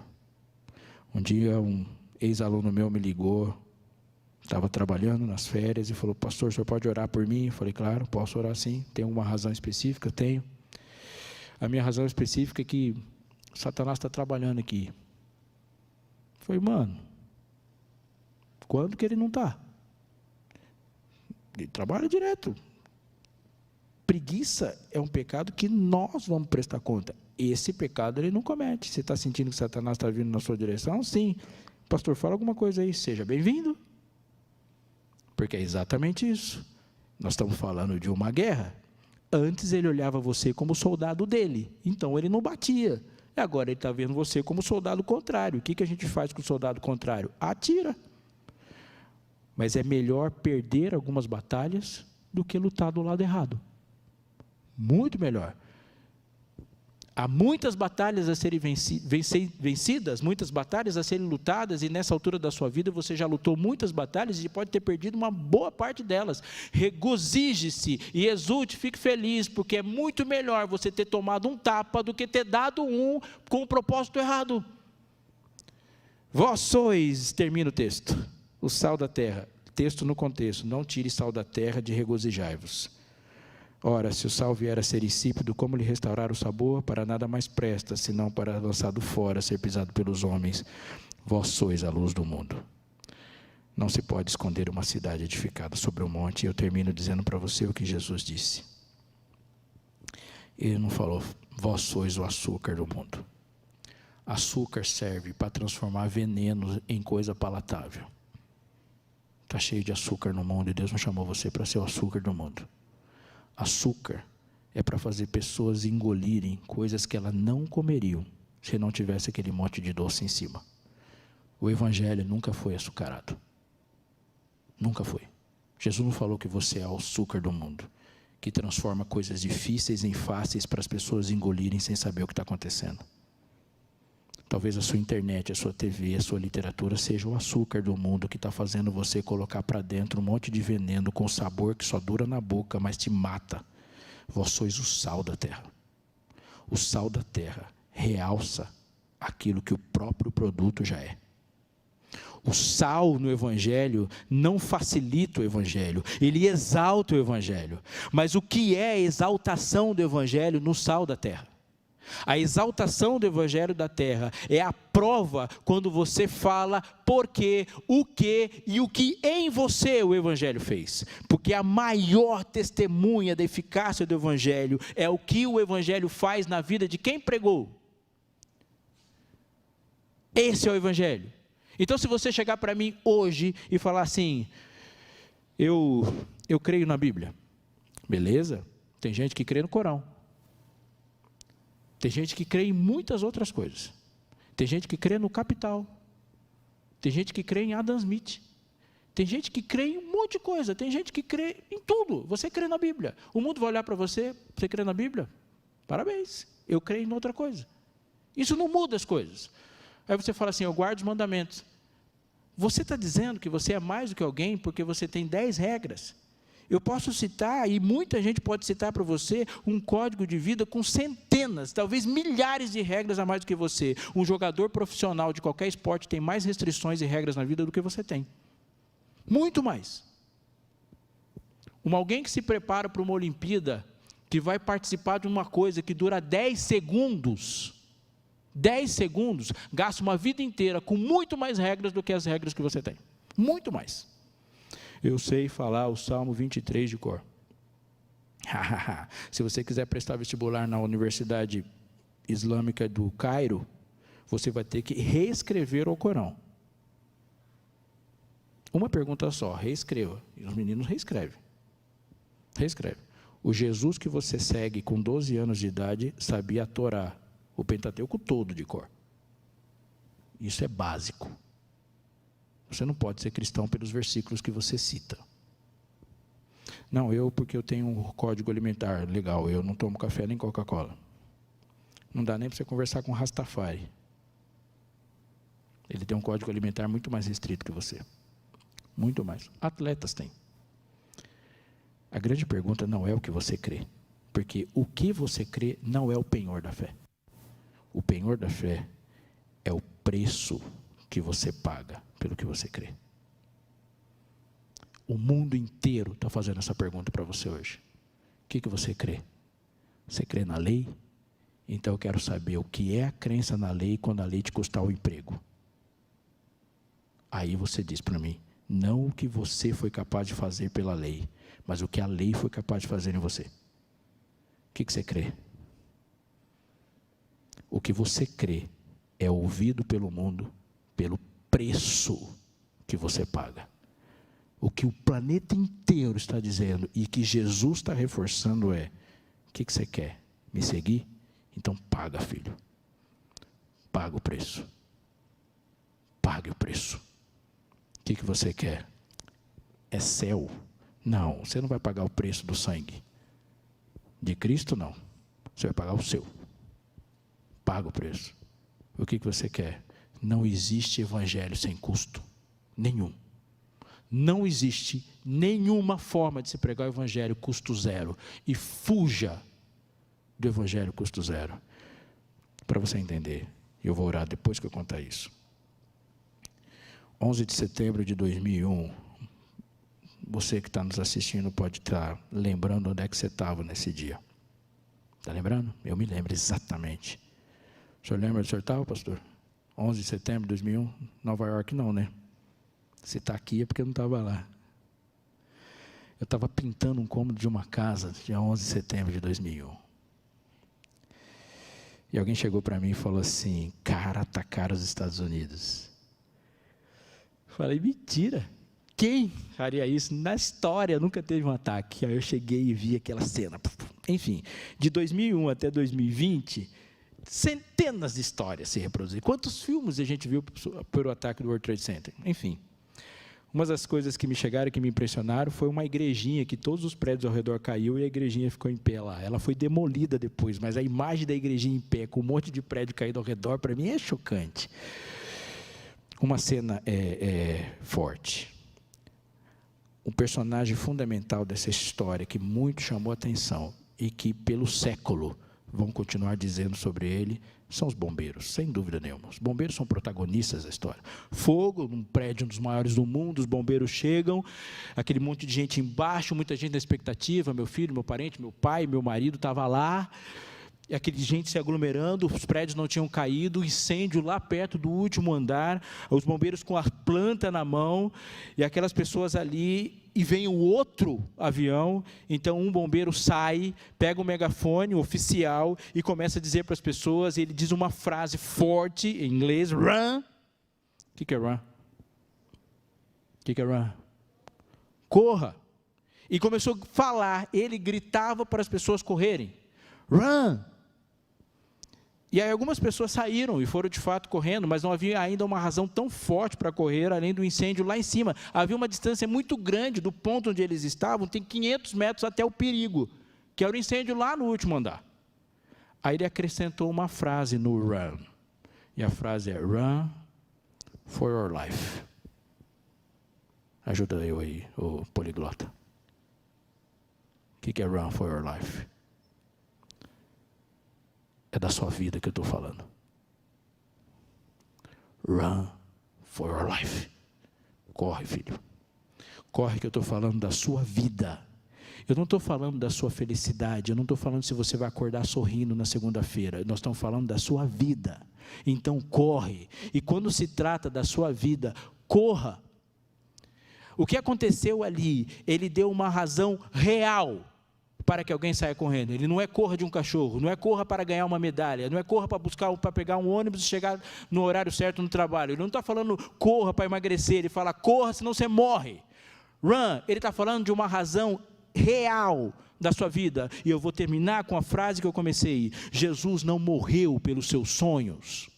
Um dia um ex-aluno meu me ligou, estava trabalhando nas férias e falou: pastor, o senhor pode orar por mim? Eu falei: claro, posso orar sim. Tem uma razão específica? Tenho. A minha razão específica é que Satanás está trabalhando aqui. Eu falei: mano, quando que ele não está? Ele trabalha direto. Preguiça é um pecado que nós vamos prestar conta. Esse pecado ele não comete. Você está sentindo que Satanás está vindo na sua direção? Sim. Pastor, fala alguma coisa aí. Seja bem-vindo. Porque é exatamente isso. Nós estamos falando de uma guerra. Antes ele olhava você como soldado dele, então ele não batia. Agora ele está vendo você como soldado contrário. O que a gente faz com o soldado contrário? Atira. Mas é melhor perder algumas batalhas do que lutar do lado errado. Muito melhor. Há muitas batalhas a serem vencidas, muitas batalhas a serem lutadas, e nessa altura da sua vida você já lutou muitas batalhas e pode ter perdido uma boa parte delas. Regozije-se e exulte, fique feliz, porque é muito melhor você ter tomado um tapa do que ter dado um com o propósito errado. Vós sois, termina o texto, o sal da terra. Texto no contexto: não tire sal da terra de regozijai-vos. Ora, se o sal vier a ser insípido, como lhe restaurar o sabor? Para nada mais presta, senão para lançado fora, ser pisado pelos homens. Vós sois a luz do mundo. Não se pode esconder uma cidade edificada sobre um monte. E eu termino dizendo para você o que Jesus disse. Ele não falou, vós sois o açúcar do mundo. Açúcar serve para transformar veneno em coisa palatável. Está cheio de açúcar no mundo e Deus não chamou você para ser o açúcar do mundo. Açúcar é para fazer pessoas engolirem coisas que elas não comeriam se não tivesse aquele monte de doce em cima. O evangelho nunca foi açucarado. Nunca foi. Jesus não falou que você é o açúcar do mundo, que transforma coisas difíceis em fáceis para as pessoas engolirem sem saber o que está acontecendo. Talvez a sua internet, a sua TV, a sua literatura seja o açúcar do mundo que está fazendo você colocar para dentro um monte de veneno com sabor que só dura na boca, mas te mata. Vós sois o sal da terra. O sal da terra realça aquilo que o próprio produto já é. O sal no Evangelho não facilita o Evangelho, ele exalta o Evangelho. Mas o que é a exaltação do Evangelho no sal da terra? A exaltação do Evangelho da terra é a prova quando você fala porque, o que e o que em você o Evangelho fez. Porque a maior testemunha da eficácia do Evangelho é o que o Evangelho faz na vida de quem pregou. Esse é o Evangelho. Então, se você chegar para mim hoje e falar assim, eu creio na Bíblia, beleza? Tem gente que crê no Corão. Tem gente que crê em muitas outras coisas. Tem gente que crê no Capital. Tem gente que crê em Adam Smith. Tem gente que crê em um monte de coisa. Tem gente que crê em tudo. Você crê na Bíblia. O mundo vai olhar para você, você crê na Bíblia? Parabéns, eu creio em outra coisa. Isso não muda as coisas. Aí você fala assim, eu guardo os mandamentos. Você está dizendo que você é mais do que alguém porque você tem 10 regras. Eu posso citar, e muita gente pode citar para você, um código de vida com centenas, talvez milhares de regras a mais do que você. Um jogador profissional de qualquer esporte tem mais restrições e regras na vida do que você tem. Muito mais. Alguém que se prepara para uma Olimpíada, que vai participar de uma coisa que dura 10 segundos, 10 segundos, gasta uma vida inteira com muito mais regras do que as regras que você tem. Muito mais. Eu sei falar o Salmo 23 de cor. Se você quiser prestar vestibular na Universidade Islâmica do Cairo, você vai ter que reescrever o Corão. Uma pergunta só, reescreva. E os meninos reescrevem. Reescreve. O Jesus que você segue com 12 anos de idade sabia a Torá, o Pentateuco todo de cor. Isso é básico. Você não pode ser cristão pelos versículos que você cita. Não, porque eu tenho um código alimentar, legal, eu não tomo café nem Coca-Cola. Não dá nem para você conversar com Rastafari. Ele tem um código alimentar muito mais restrito que você. Muito mais. Atletas têm. A grande pergunta não é o que você crê, porque o que você crê não é o penhor da fé. O penhor da fé é o preço que você paga pelo que você crê. O mundo inteiro está fazendo essa pergunta para você hoje. O que você crê? Você crê na lei? Então eu quero saber o que é a crença na lei quando a lei te custar o emprego. Aí você diz para mim, não o que você foi capaz de fazer pela lei, mas o que a lei foi capaz de fazer em você. O que você crê? O que você crê é ouvido pelo mundo, pelo preço que você paga. O que o planeta inteiro está dizendo e que Jesus está reforçando é, o que você quer? Me seguir? Então paga, filho. Paga o preço. Pague o preço. O que você quer? É céu? Não, você não vai pagar o preço do sangue. De Cristo, não. Você vai pagar o seu. Paga o preço. O que você quer? Não existe evangelho sem custo. Nenhum. Não existe nenhuma forma de se pregar o evangelho custo zero. E fuja do evangelho custo zero. Para você entender. Eu vou orar depois que eu contar isso. 11 de setembro de 2001. você que está nos assistindo pode estar lembrando onde é que você estava nesse dia. Está lembrando? Eu me lembro exatamente. O senhor lembra onde o senhor estava, pastor? 11 de setembro de 2001? Nova York não, né? Se está aqui é porque eu não estava lá. Eu estava pintando um cômodo de uma casa, dia 11 de setembro de 2001. E alguém chegou para mim e falou assim: cara, atacaram os Estados Unidos. Falei: mentira. Quem faria isso? Na história nunca teve um ataque. Aí eu cheguei e vi aquela cena. Enfim, de 2001 até 2020, centenas de histórias se reproduziram. Quantos filmes a gente viu por o ataque do World Trade Center? Enfim, uma das coisas que me chegaram e que me impressionaram foi uma igrejinha que todos os prédios ao redor caiu e a igrejinha ficou em pé lá. Ela foi demolida depois, mas a imagem da igrejinha em pé, com um monte de prédio caído ao redor, para mim é chocante. Uma cena forte. Um personagem fundamental dessa história que muito chamou a atenção e que pelo século vão continuar dizendo sobre ele, são os bombeiros, sem dúvida nenhuma. Os bombeiros são protagonistas da história. Fogo, num prédio um dos maiores do mundo, os bombeiros chegam, aquele monte de gente embaixo, muita gente na expectativa, meu filho, meu parente, meu pai, meu marido estava lá, e aquele gente se aglomerando, os prédios não tinham caído, incêndio lá perto do último andar, os bombeiros com a planta na mão, e aquelas pessoas ali, e vem o outro avião, então um bombeiro sai, pega o megafone, o oficial, e começa a dizer para as pessoas, ele diz uma frase forte, em inglês, run. O que é run? O que é run? Corra. E começou a falar, ele gritava para as pessoas correrem, run. E aí algumas pessoas saíram e foram de fato correndo, mas não havia ainda uma razão tão forte para correr, além do incêndio lá em cima. Havia uma distância muito grande do ponto onde eles estavam, tem 500 metros até o perigo, que era o incêndio lá no último andar. Aí ele acrescentou uma frase no run, e a frase é, run for your life. Ajuda eu aí, o poliglota. O que é run for your life? É da sua vida que eu estou falando. Run for your life. Corre, filho. Corre, que eu estou falando da sua vida. Eu não estou falando da sua felicidade. Eu não estou falando se você vai acordar sorrindo na segunda-feira. Nós estamos falando da sua vida. Então, corre. E quando se trata da sua vida, corra. O que aconteceu ali? Ele deu uma razão real para que alguém saia correndo. Ele não é corra de um cachorro, não é corra para ganhar uma medalha, não é corra para pegar um ônibus e chegar no horário certo no trabalho. Ele não está falando corra para emagrecer, ele fala corra senão você morre. Run, ele está falando de uma razão real da sua vida. E eu vou terminar com a frase que eu comecei: Jesus não morreu pelos seus sonhos.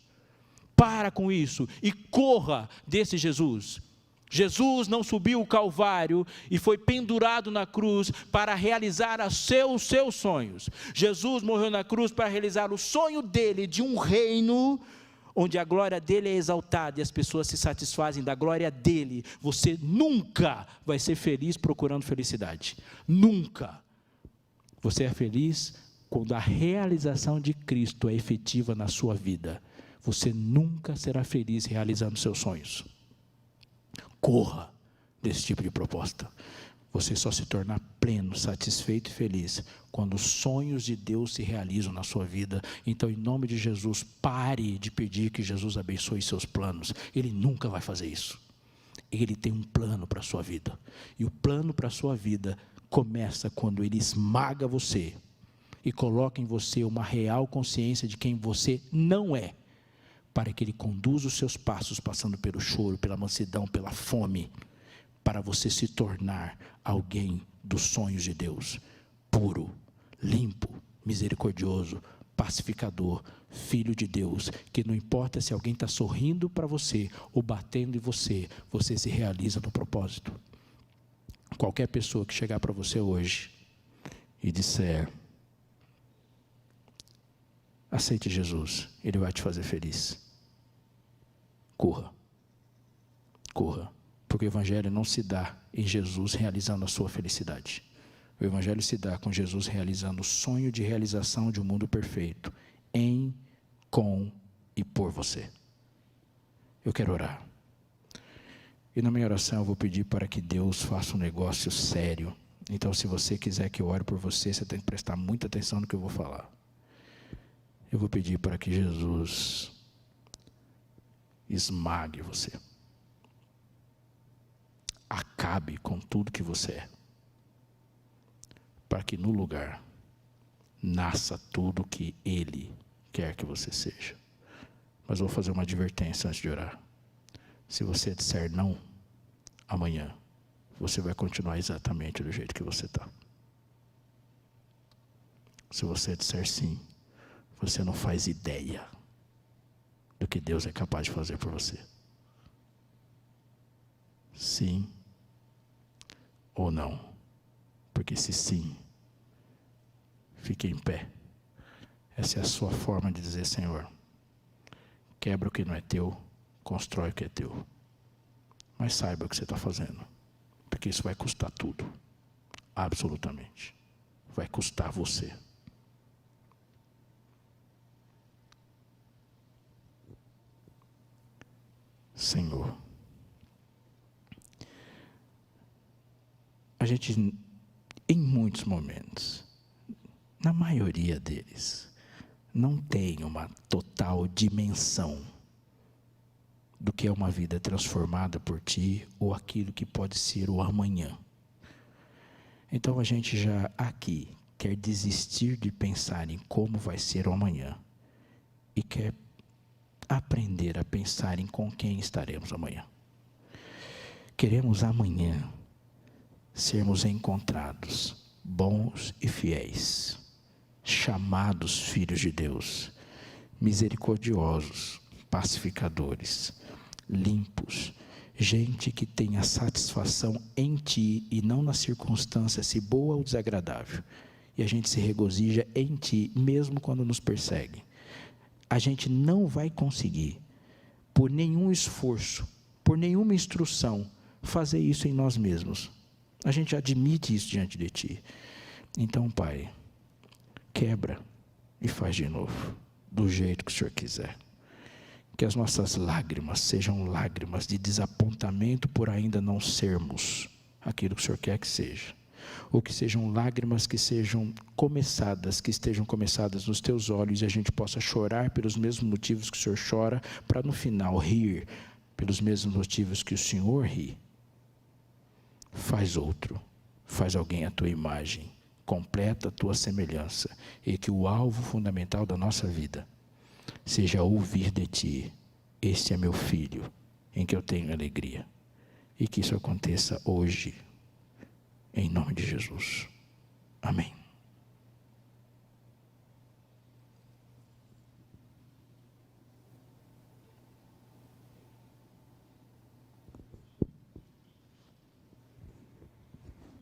Para com isso e corra desse Jesus. Jesus não subiu o Calvário e foi pendurado na cruz para realizar os seus sonhos. Jesus morreu na cruz para realizar o sonho dele de um reino onde a glória dele é exaltada e as pessoas se satisfazem da glória dele. Você nunca vai ser feliz procurando felicidade. Nunca. Você é feliz quando a realização de Cristo é efetiva na sua vida. Você nunca será feliz realizando seus sonhos. Corra desse tipo de proposta. Você só se tornar pleno, satisfeito e feliz quando os sonhos de Deus se realizam na sua vida. Então, em nome de Jesus, pare de pedir que Jesus abençoe seus planos. Ele nunca vai fazer isso. Ele tem um plano para a sua vida. E o plano para a sua vida começa quando ele esmaga você e coloca em você uma real consciência de quem você não é, para que ele conduza os seus passos, passando pelo choro, pela mansidão, pela fome, para você se tornar alguém dos sonhos de Deus, puro, limpo, misericordioso, pacificador, filho de Deus, que não importa se alguém está sorrindo para você ou batendo em você, você se realiza no propósito. Qualquer pessoa que chegar para você hoje e disser, aceite Jesus, Ele vai te fazer feliz. Corra. Corra. Porque o Evangelho não se dá em Jesus realizando a sua felicidade. O Evangelho se dá com Jesus realizando o sonho de realização de um mundo perfeito. Em, com e por você. Eu quero orar. E na minha oração eu vou pedir para que Deus faça um negócio sério. Então, se você quiser que eu ore por você, você tem que prestar muita atenção no que eu vou falar. Eu vou pedir para que Jesus esmague você. Acabe com tudo que você é. Para que no lugar nasça tudo que Ele quer que você seja. Mas vou fazer uma advertência antes de orar. Se você disser não, amanhã, você vai continuar exatamente do jeito que você está. Se você disser sim, você não faz ideia do que Deus é capaz de fazer por você. Sim ou não? Porque se sim, fique em pé. Essa é a sua forma de dizer: Senhor, quebra o que não é teu, constrói o que é teu. Mas saiba o que você está fazendo, porque isso vai custar tudo, absolutamente. Vai custar você. Senhor, a gente, em muitos momentos, na maioria deles, não tem uma total dimensão do que é uma vida transformada por Ti, ou aquilo que pode ser o amanhã. Então a gente já aqui quer desistir de pensar em como vai ser o amanhã, e quer aprender a pensar em com quem estaremos amanhã. Queremos amanhã sermos encontrados bons e fiéis, chamados filhos de Deus, misericordiosos, pacificadores, limpos, gente que tenha satisfação em Ti e não na circunstância, se boa ou desagradável. E a gente se regozija em Ti, mesmo quando nos persegue. A gente não vai conseguir, por nenhum esforço, por nenhuma instrução, fazer isso em nós mesmos. A gente admite isso diante de Ti. Então, Pai, quebra e faz de novo, do jeito que o Senhor quiser. Que as nossas lágrimas sejam lágrimas de desapontamento por ainda não sermos aquilo que o Senhor quer que seja. Ou que sejam lágrimas que sejam começadas, que estejam começadas nos Teus olhos, e a gente possa chorar pelos mesmos motivos que o Senhor chora, para no final rir pelos mesmos motivos que o Senhor ri. Faz outro, faz alguém à Tua imagem, completa a Tua semelhança, e que o alvo fundamental da nossa vida seja ouvir de Ti: este é meu filho, em que eu tenho alegria. E que isso aconteça hoje, em nome de Jesus. Amém.